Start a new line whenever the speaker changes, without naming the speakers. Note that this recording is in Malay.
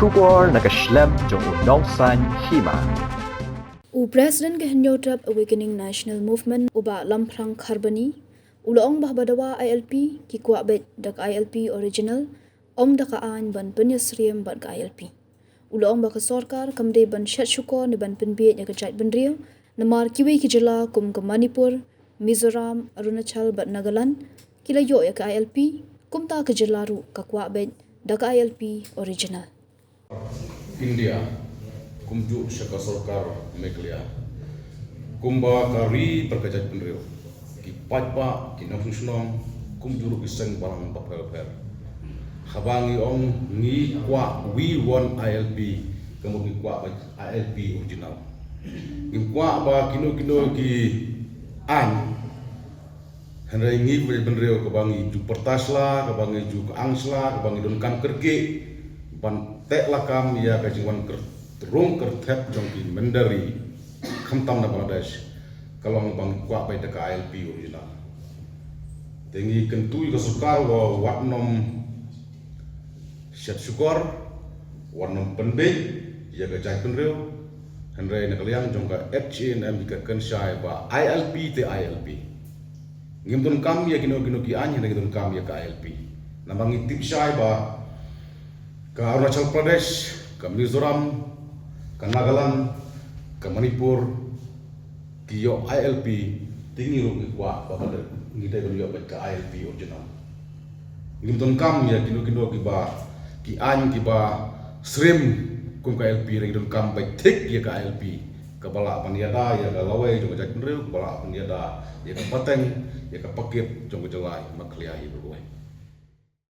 syukur nakaslam jong unongsan Hima.
President ke Henyotrap Awakening National Movement uba lamprang Kharbani ulaong bahbadawa ILP ki Kwah Beit dak ILP original dak aan ban Pynsyriem ban ka ILP ulaong ba ka sarkar kamde ban shat syukur ne ban penbiet ya kajait benrio namar kiwi ki jela kum ke Manipur Mizoram Arunachal ban Nagaland kila yo ya ka ILP kum ta ke jelaru ka Kwah Beit dak ILP original
India kumju syaka sarkar Meghalaya kumba kari perkajat penrio ki patpa ki nafusnong kumju iseng barang papel habangi ong ni Kwah we won ILP kamu ni Kwah ILP original ni Kwah ba kino ki an henry ngi penrio kabangi ju pertasla kabangi ju angsla kabangi don kan kerge ban tek lakam ya kajingwan terung kertep jongki mendari khamtam na Bangladesh kalau bang Kwah Beit ka ILP original tengi kentui ka sukar wa watnom syat syukur watnom penbei ya ka jai penreu henry na kaliang jongka FCNM ka kensyai ba ILP te ILP ngimtun kam ya kino ki anya na ngimtun kam ya ka ILP namangi tip syai ba ka Arunachal Pradesh ka Mizoram ka Nagaland, ka Manipur, kiyo ILP, tinggi ru Kwah babada ngidai ko yo ka ILP original. Ngimton kam ya kino ki ba ki an ki ba srim kum ka ILP ring don kam bai tik ya ka ILP. Ka bala paniada ya ka lawai jong ka jatnreu, ka bala paniada ya ka pateng ya ka pakip jong ka jelai makliai berwai.